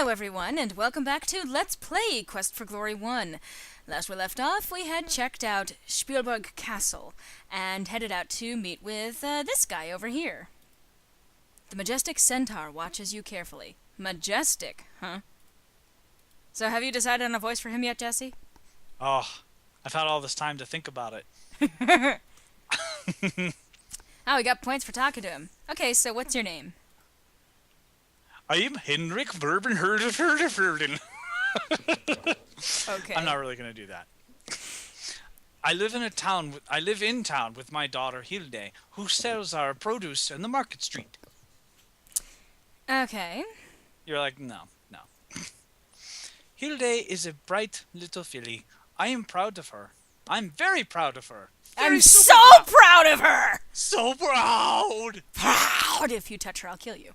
Hello everyone, and welcome back to Let's Play Quest for Glory 1. Last we left off, we had checked out Spielberg Castle, and headed out to meet with this guy over here. The majestic centaur watches you carefully. Majestic, huh? So have you decided on a voice for him yet, Jesse? Oh, I've had all this time to think about it. Oh, we got points for talking to him. Okay, so what's your name? I am Henrik Verben. Okay. I'm not really going to do that. I live in town with my daughter Hilde, who sells our produce in the market street. Okay. You're like, no. Hilde is a bright little filly. I am proud of her. I'm very proud of her. I'm so proud of her! So proud! Proud! If you touch her, I'll kill you.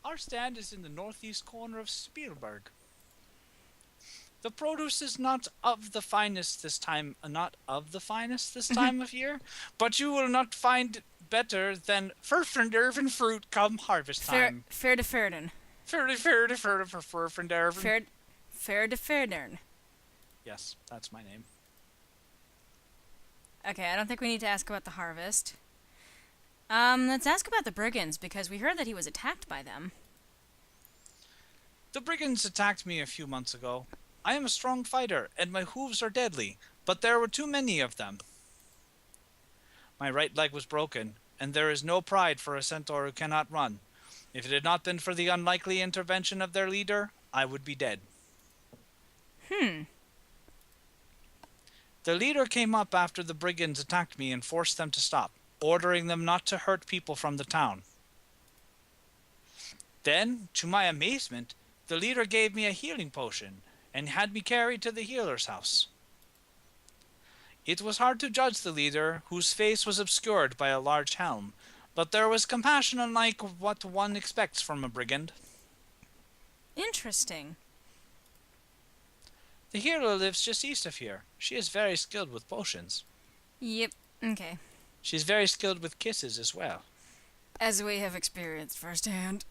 Our stand is in the northeast corner of Spielberg. The produce is not of the finest this time of year, but you will not find better than Furfenderven fruit come harvest time. Fair to Ferden. Fair to Ferdern. Yes, that's my name. Okay, I don't think we need to ask about the harvest. Let's ask about the brigands, because we heard that he was attacked by them. The brigands attacked me a few months ago. I am a strong fighter, and my hooves are deadly, but there were too many of them. My right leg was broken, and there is no pride for a centaur who cannot run. If it had not been for the unlikely intervention of their leader, I would be dead. The leader came up after the brigands attacked me and forced them to stop, ordering them not to hurt people from the town. Then, to my amazement, the leader gave me a healing potion and had me carried to the healer's house. It was hard to judge the leader, whose face was obscured by a large helm, but there was compassion unlike what one expects from a brigand. Interesting. The healer lives just east of here. She is very skilled with potions. Yep, okay. She's very skilled with kisses as well. As we have experienced firsthand.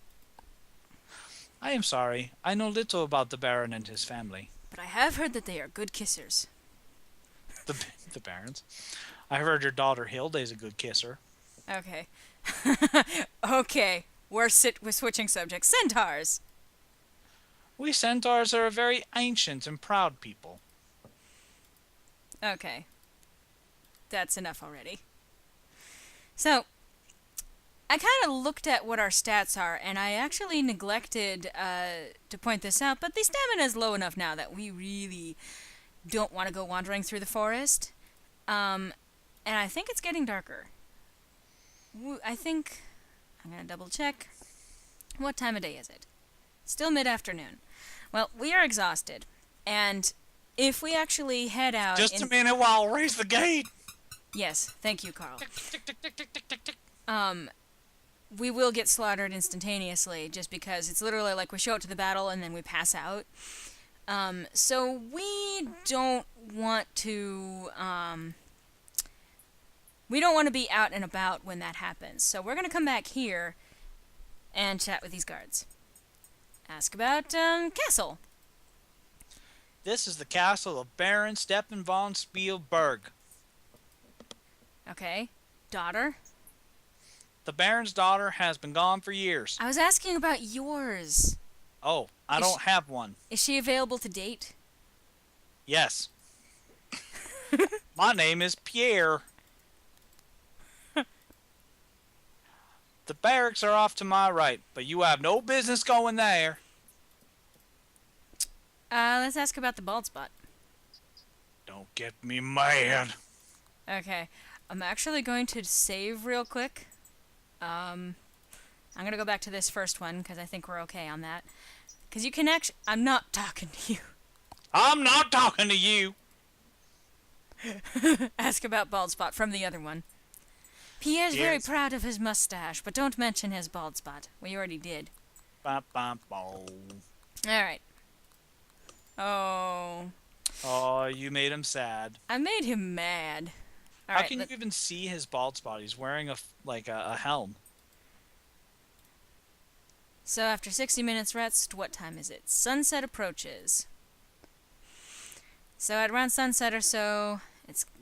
I am sorry. I know little about the Baron and his family. But I have heard that they are good kissers. The Barons? I heard your daughter Hilda is a good kisser. Okay. Okay, we're switching subjects. Centaurs! We centaurs are a very ancient and proud people. Okay. That's enough already. So, I kind of looked at what our stats are, and I actually neglected to point this out, but the stamina is low enough now that we really don't want to go wandering through the forest. And I think it's getting darker. I think... I'm going to double check. What time of day is it? Still mid-afternoon. Well, we are exhausted, and if we actually head out... Just a minute while I raise the gate! Yes, thank you, Carl. Tick, tick, tick, tick, tick, tick, tick. We will get slaughtered instantaneously, just because it's literally like we show up to the battle and then we pass out. So we don't want to... we don't want to be out and about when that happens. So we're going to come back here and chat with these guards. Ask about, castle. This is the castle of Baron Steppen von Spielberg. Okay. Daughter? The Baron's daughter has been gone for years. I was asking about yours. Oh, I don't have one. Is she available to date? Yes. My name is Pierre. The barracks are off to my right, but you have no business going there. Let's ask about the bald spot. Don't get me mad. Okay. I'm actually going to save real quick. I'm going to go back to this first one, because I think we're okay on that. Because you can actually... I'm not talking to you. I'm not talking to you. Ask about bald spot from the other one. Pierre's very Yes. proud of his mustache, but don't mention his bald spot. We already did. Bum, bum, boom. Alright. Oh. Oh, you made him sad. I made him mad. How Alright, can you even see his bald spot? He's wearing a helm. So after 60 minutes rest, what time is it? Sunset approaches. So at around sunset or so,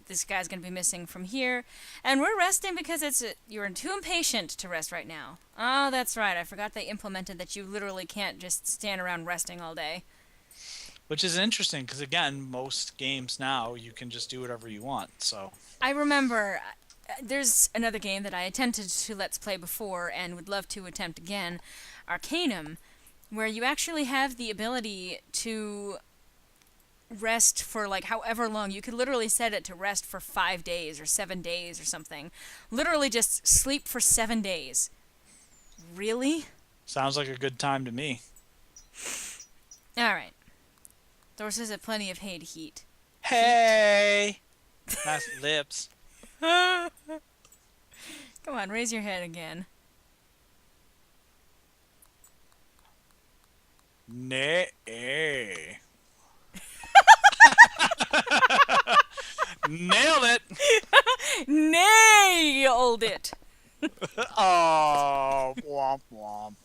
this guy's going to be missing from here. And we're resting because you're too impatient to rest right now. Oh, that's right. I forgot they implemented that you literally can't just stand around resting all day. Which is interesting because, again, most games now you can just do whatever you want. So I remember there's another game that I attempted to Let's Play before and would love to attempt again, Arcanum, where you actually have the ability to rest for like however long. You could literally set it to rest for 5 days or 7 days or something. Literally just sleep for 7 days. Really? sounds like a good time to me. Alright. Dorses have plenty of hay to heat. Hey! Nice lips. Come on, raise your head again. Nay. Nailed it! Nailed it! Oh, womp womp.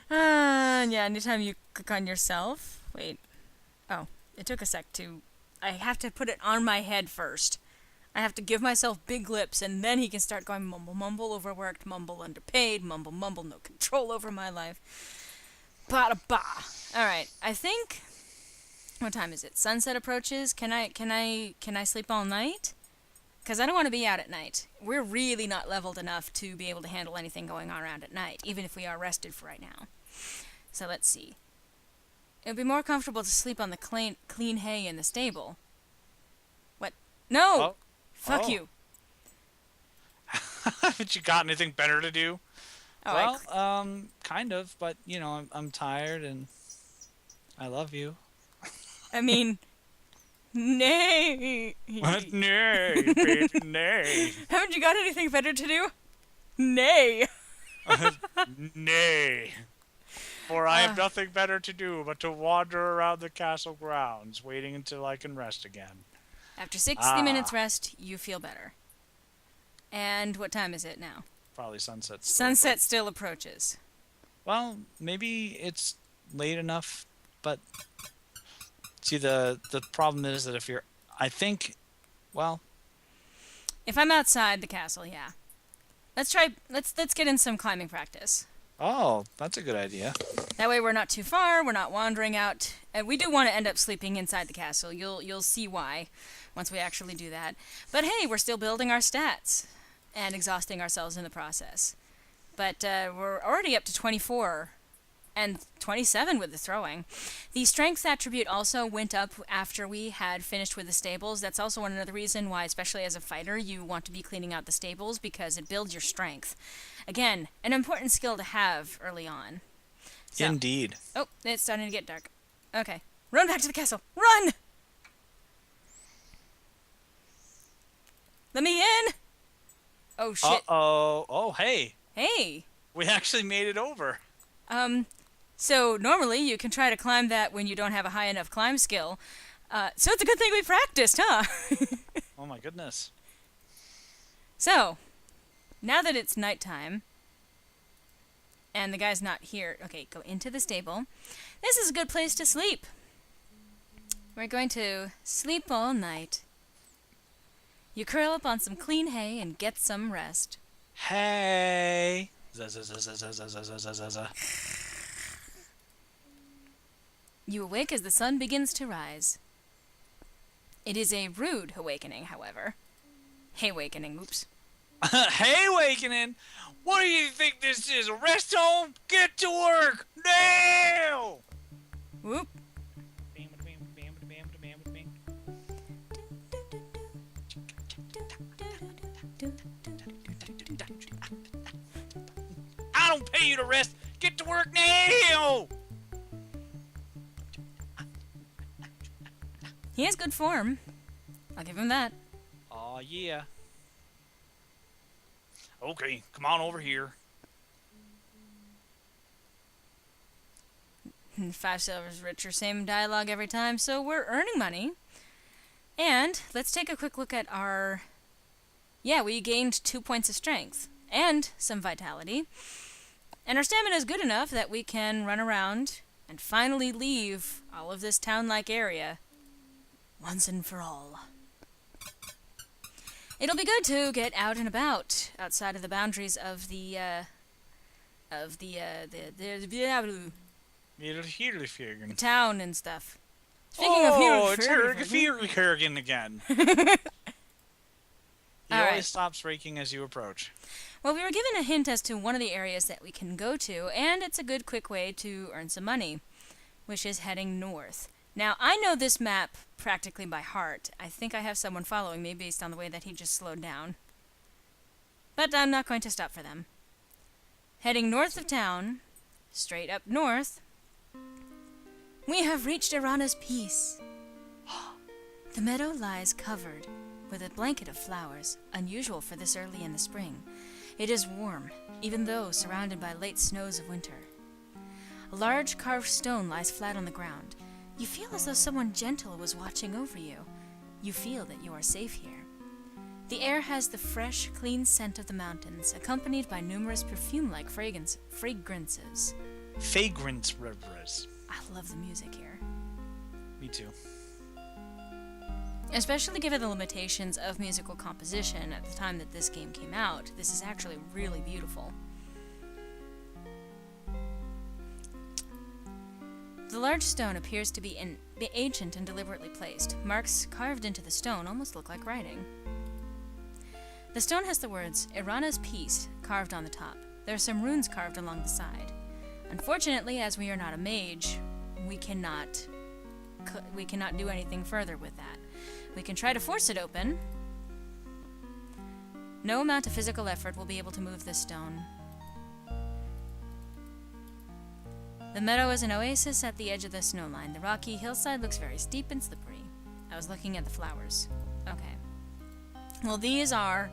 Yeah, anytime you click on yourself. Wait. Oh, it took a sec to... I have to put it on my head first. I have to give myself big lips, and then he can start going mumble, mumble, overworked, mumble, underpaid, mumble, mumble, no control over my life. Ba-da-ba. Alright, I think... What time is it? Sunset approaches. Can I sleep all night? Because I don't want to be out at night. We're really not leveled enough to be able to handle anything going on around at night, even if we are rested for right now. So let's see. It would be more comfortable to sleep on the clean hay in the stable. What? No! Oh. Fuck Oh. you. Haven't you got anything better to do? Oh, Well, kind of, but you know, I'm tired and I love you. I mean, nay. Nay, bitch, nay. Haven't you got anything better to do? Nay. Nay. For I have nothing better to do but to wander around the castle grounds, waiting until I can rest again. After 60 minutes rest, you feel better. And what time is it now? Probably sunset. Sunset still approaches. Well, maybe it's late enough, but see, the problem is that if you're, I think, well, If I'm outside the castle, yeah. Let's get in some climbing practice. oh, that's a good idea. That way we're not too far, we're not wandering out. And we do want to end up sleeping inside the castle. You'll see why once we actually do that. But hey, we're still building our stats and exhausting ourselves in the process. But we're already up to 24 and 27 with the throwing. The strength attribute also went up after we had finished with the stables. That's also another reason why, especially as a fighter, you want to be cleaning out the stables, because it builds your strength. Again, an important skill to have early on. So, Indeed. oh, it's starting to get dark. Okay. Run back to the castle. Run! Let me in! Oh, shit. Uh-oh. Oh, hey. Hey. We actually made it over. So normally you can try to climb that when you don't have a high enough climb skill. So it's a good thing we practiced, huh? Oh my goodness. So, now that it's nighttime, and the guy's not here, okay, go into the stable. This is a good place to sleep. We're going to sleep all night. You curl up on some clean hay and get some rest. Hey. Za-za-za-za-za-za-za-za-za. You awake as the sun begins to rise. It is a rude awakening, however. Hay-wakening, oops. Hey, Awakening! What do you think this is, a rest home? Get to work! Now! Whoop. I don't pay you to rest! Get to work now! He has good form. I'll give him that. Aw, yeah. Okay, come on over here. 5 silvers richer, same dialogue every time, so we're earning money. And let's take a quick look at our... Yeah, we gained 2 points of strength and some vitality. And our stamina is good enough that we can run around and finally leave all of this town-like area once and for all. It'll be good to get out and about outside of the boundaries of the town and stuff. Speaking of it's Kurgan again. He All always right. stops raking as you approach. Well, we were given a hint as to one of the areas that we can go to, and it's a good quick way to earn some money, which is heading north. Now, I know this map practically by heart. I think I have someone following me based on the way that he just slowed down. But I'm not going to stop for them. Heading north of town, straight up north, we have reached Irana's Peace. The meadow lies covered with a blanket of flowers, unusual for this early in the spring. It is warm, even though surrounded by late snows of winter. A large carved stone lies flat on the ground. You feel as though someone gentle was watching over you. You feel that you are safe here. The air has the fresh, clean scent of the mountains, accompanied by numerous perfume-like fragrances. Fragrance rivers. I love the music here. Me too. Especially given the limitations of musical composition at the time that this game came out, this is actually really beautiful. The large stone appears to be ancient and deliberately placed. Marks carved into the stone almost look like writing. The stone has the words, Irana's Peace, carved on the top. There are some runes carved along the side. Unfortunately, as we are not a mage, we cannot do anything further with that. We can try to force it open. No amount of physical effort will be able to move this stone. The meadow is an oasis at the edge of the snowline. The rocky hillside looks very steep and slippery. I was looking at the flowers. Okay. Well, these are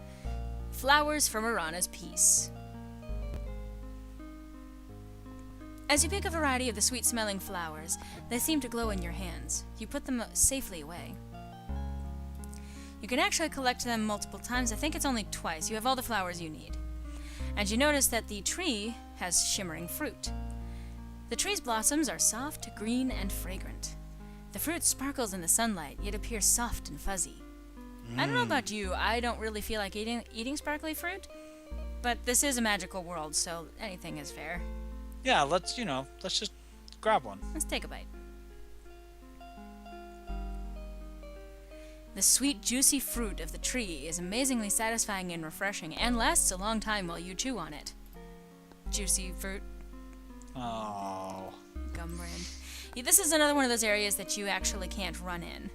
flowers from Irana's Peace. As you pick a variety of the sweet-smelling flowers, they seem to glow in your hands. You put them safely away. You can actually collect them multiple times. I think it's only twice. You have all the flowers you need. And you notice that the tree has shimmering fruit. The tree's blossoms are soft, green, and fragrant. The fruit sparkles in the sunlight, yet appears soft and fuzzy. I don't know about you, I don't really feel like eating sparkly fruit, but this is a magical world, so anything is fair. Yeah, let's just grab one. Let's take a bite. The sweet, juicy fruit of the tree is amazingly satisfying and refreshing, and lasts a long time while you chew on it. Juicy fruit. Oh. Gum brand. Yeah, this is another one of those areas that you actually can't run in.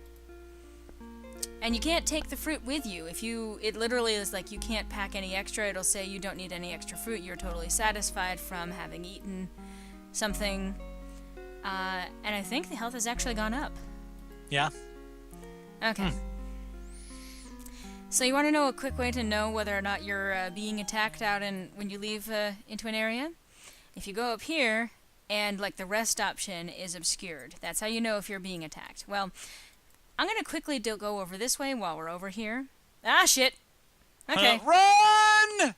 And you can't take the fruit with you. It literally is like you can't pack any extra. It'll say you don't need any extra fruit. You're totally satisfied from having eaten something. And I think the health has actually gone up. Yeah. Okay. So you want to know a quick way to know whether or not you're being attacked when you leave into an area? If you go up here and like the rest option is obscured, that's how you know if you're being attacked. Well, I'm going to quickly go over this way while we're over here. Ah, shit! Okay. Run!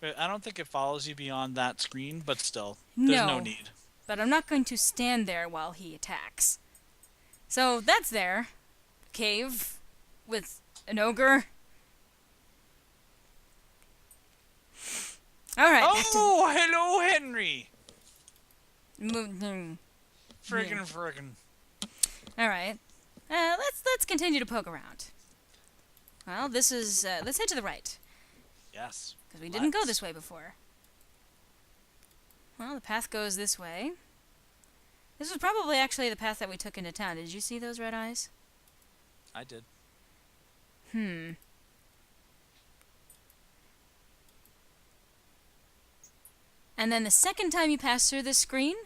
But I don't think it follows you beyond that screen, but still, there's no need. But I'm not going to stand there while he attacks. So that's there. Cave with an ogre. Alright. Oh, hello, Henry! Friggin'. Friggin'. Alright. Let's continue to poke around. Well, this is, let's head to the right. Yes. Because we didn't go this way before. Well, the path goes this way. This was probably actually the path that we took into town. Did you see those red eyes? I did. And then the second time you pass through this screen,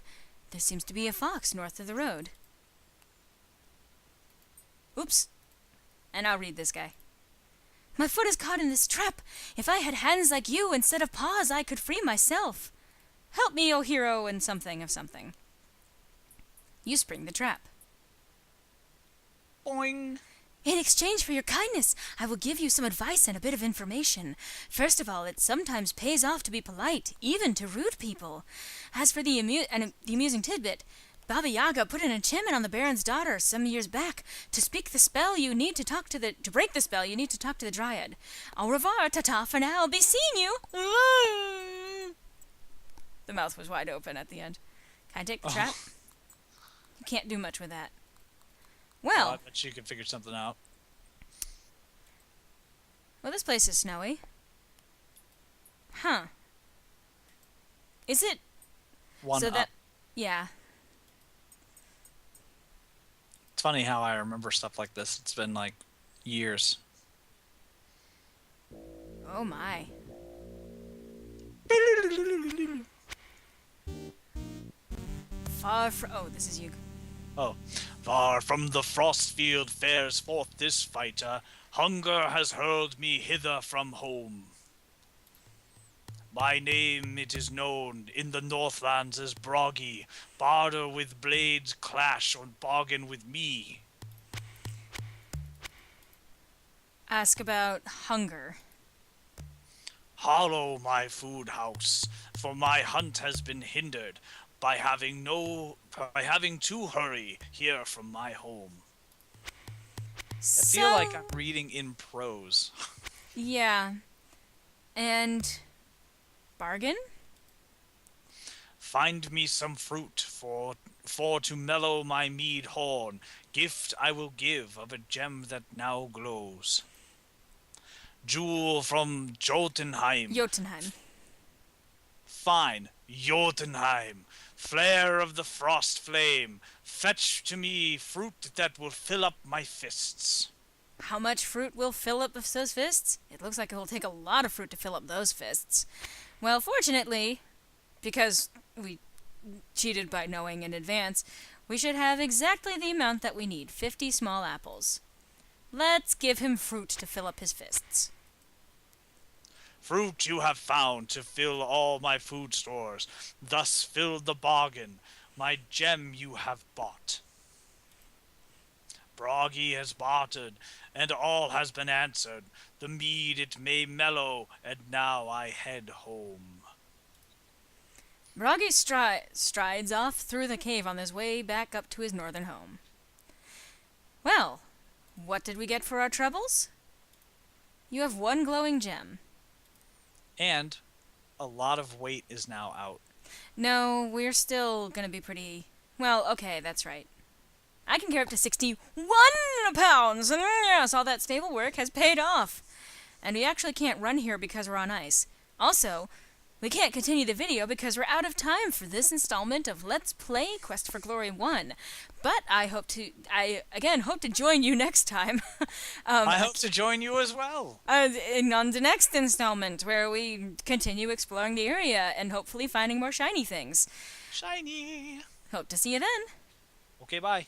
there seems to be a fox north of the road. Oops. And I'll read this guy. My foot is caught in this trap. If I had hands like you instead of paws, I could free myself. Help me, O hero, and something of something. You spring the trap. Boing. In exchange for your kindness, I will give you some advice and a bit of information. First of all, it sometimes pays off to be polite, even to rude people. As for the amusing tidbit, Baba Yaga put an enchantment on the Baron's daughter some years back. To speak the spell, you need to break the spell, you need to talk to the Dryad. Au revoir, ta-ta for now. Be seeing you. The mouth was wide open at the end. Can I take the trap? You can't do much with that. Well, I bet you could figure something out. Well, this place is snowy. Huh. Is it? One so up. that, yeah. It's funny how I remember stuff like this. It's been like years. Oh my. Far from. Oh, this is you. Oh. Far from the frost field fares forth this fighter. Hunger has hurled me hither from home. My name it is known in the Northlands as Broggy. Barter with blades, clash, or bargain with me. Ask about hunger. Hollow my food house, for my hunt has been hindered by having to hurry here from my home. I feel like I'm reading in prose. Yeah. And bargain? Find me some fruit for to mellow my mead horn. Gift I will give of a gem that now glows. Jewel from Jotunheim. Jotunheim. Fine, Jotunheim. Flare of the frost flame. Fetch to me fruit that will fill up my fists. How much fruit will fill up those fists? It looks like it will take a lot of fruit to fill up those fists. Well, fortunately, because we cheated by knowing in advance, we should have exactly the amount that we need, 50 small apples. Let's give him fruit to fill up his fists. Fruit you have found to fill all my food stores, thus filled the bargain, my gem you have bought. Broggy has bartered, and all has been answered. The mead it may mellow, and now I head home. Broggy strides off through the cave on his way back up to his northern home. Well, what did we get for our troubles? You have one glowing gem. And a lot of weight is now out. No, we're still gonna be pretty... Well, okay, that's right. I can carry up to 61 pounds, and yes, all that stable work has paid off. And we actually can't run here because we're on ice. Also, we can't continue the video because we're out of time for this installment of Let's Play Quest for Glory 1. But I hope to join you next time. I hope to join you as well. On the next installment, where we continue exploring the area and hopefully finding more shiny things. Shiny. Hope to see you then. Okay, bye.